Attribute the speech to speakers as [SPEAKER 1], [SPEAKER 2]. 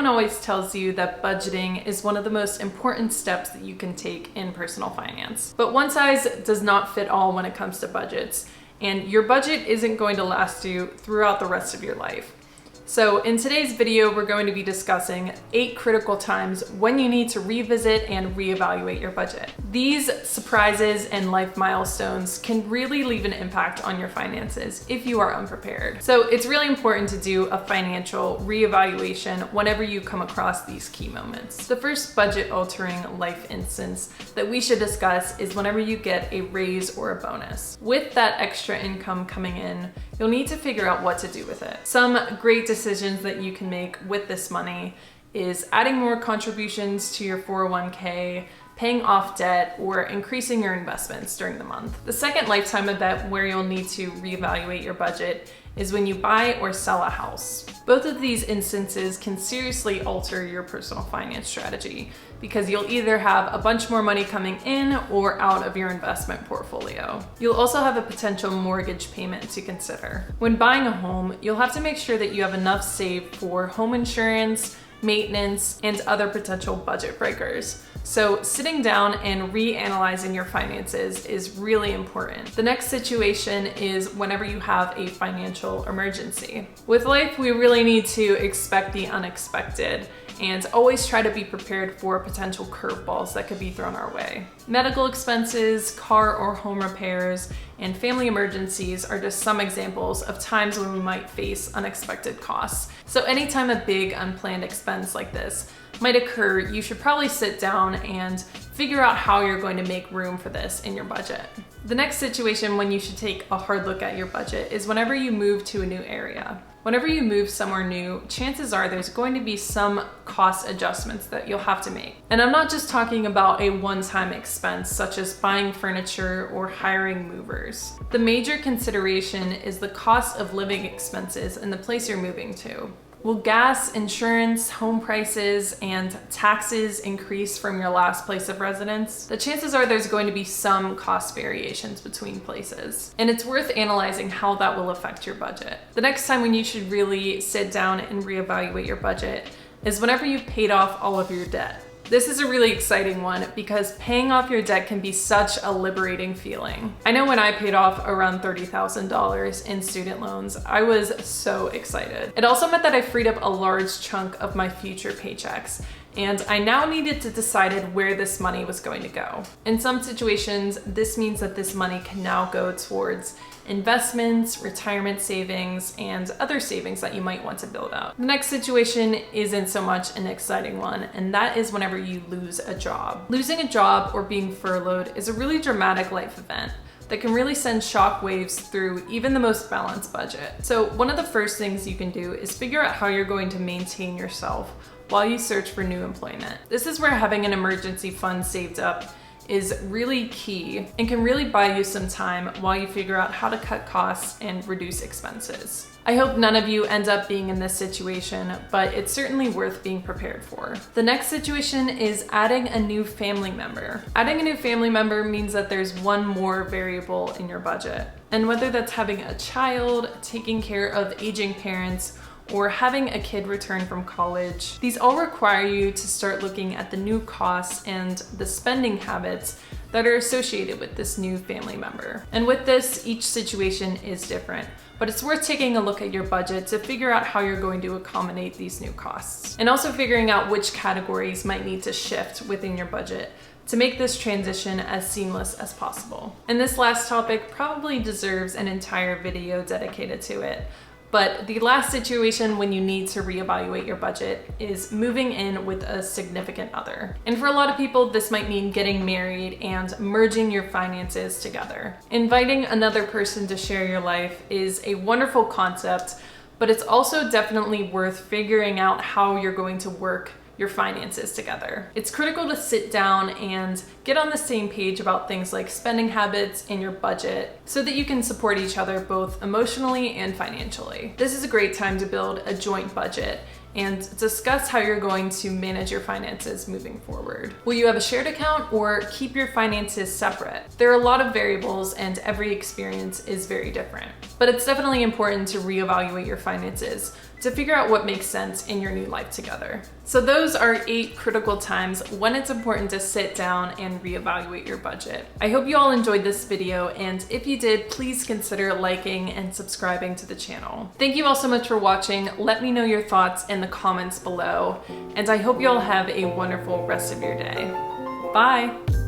[SPEAKER 1] always tells you that budgeting is one of the most important steps that you can take in personal finance. But one size does not fit all when it comes to budgets, and your budget isn't going to last you throughout the rest of your life. So in today's video, we're going to be discussing 8 critical times when you need to revisit and reevaluate your budget. These surprises and life milestones can really leave an impact on your finances if you are unprepared. So it's really important to do a financial reevaluation whenever you come across these key moments. The first budget altering life instance that we should discuss is whenever you get a raise or a bonus. With that extra income coming in, you'll need to figure out what to do with it. Some great decisions that you can make with this money is adding more contributions to your 401k, paying off debt, or increasing your investments during the month. The second lifetime event where you'll need to reevaluate your budget is when you buy or sell a house. Both of these instances can seriously alter your personal finance strategy because you'll either have a bunch more money coming in or out of your investment portfolio. You'll also have a potential mortgage payment to consider. When buying a home, you'll have to make sure that you have enough saved for home insurance, maintenance, and other potential budget breakers. So sitting down and reanalyzing your finances is really important. The next situation is whenever you have a financial emergency. With life, we really need to expect the unexpected and always try to be prepared for potential curveballs that could be thrown our way. Medical expenses, car or home repairs, and family emergencies are just some examples of times when we might face unexpected costs. So anytime a big unplanned expense like this might occur, you should probably sit down and figure out how you're going to make room for this in your budget. The next situation when you should take a hard look at your budget is whenever you move to a new area. Whenever you move somewhere new, chances are there's going to be some cost adjustments that you'll have to make. And I'm not just talking about a one-time expense such as buying furniture or hiring movers. The major consideration is the cost of living expenses in the place you're moving to. Will gas, insurance, home prices, and taxes increase from your last place of residence? The chances are there's going to be some cost variations between places, and it's worth analyzing how that will affect your budget. The next time when you should really sit down and reevaluate your budget is whenever you've paid off all of your debt. This is a really exciting one because paying off your debt can be such a liberating feeling. I know when I paid off around $30,000 in student loans, I was so excited. It also meant that I freed up a large chunk of my future paychecks, and I now needed to decide where this money was going to go. In some situations, this means that this money can now go towards investments, retirement savings, and other savings that you might want to build up. The next situation isn't so much an exciting one, and that is whenever you lose a job. Losing a job or being furloughed is a really dramatic life event that can really send shock waves through even the most balanced budget. So one of the first things you can do is figure out how you're going to maintain yourself while you search for new employment. This is where having an emergency fund saved up is really key and can really buy you some time while you figure out how to cut costs and reduce expenses. I hope none of you end up being in this situation, but it's certainly worth being prepared for. The next situation is adding a new family member. Adding a new family member means that there's one more variable in your budget. And whether that's having a child, taking care of aging parents, or having a kid return from college, these all require you to start looking at the new costs and the spending habits that are associated with this new family member. And with this, each situation is different, but it's worth taking a look at your budget to figure out how you're going to accommodate these new costs. And also figuring out which categories might need to shift within your budget to make this transition as seamless as possible. And this last topic probably deserves an entire video dedicated to it. But the last situation when you need to reevaluate your budget is moving in with a significant other. And for a lot of people, this might mean getting married and merging your finances together. Inviting another person to share your life is a wonderful concept, but it's also definitely worth figuring out how you're going to work your finances together. It's critical to sit down and get on the same page about things like spending habits and your budget so that you can support each other both emotionally and financially. This is a great time to build a joint budget and discuss how you're going to manage your finances moving forward. Will you have a shared account or keep your finances separate? There are a lot of variables and every experience is very different, but it's definitely important to reevaluate your finances to figure out what makes sense in your new life together. So those are 8 critical times when it's important to sit down and reevaluate your budget. I hope you all enjoyed this video, and if you did, please consider liking and subscribing to the channel. Thank you all so much for watching. Let me know your thoughts in the comments below, and I hope you all have a wonderful rest of your day. Bye!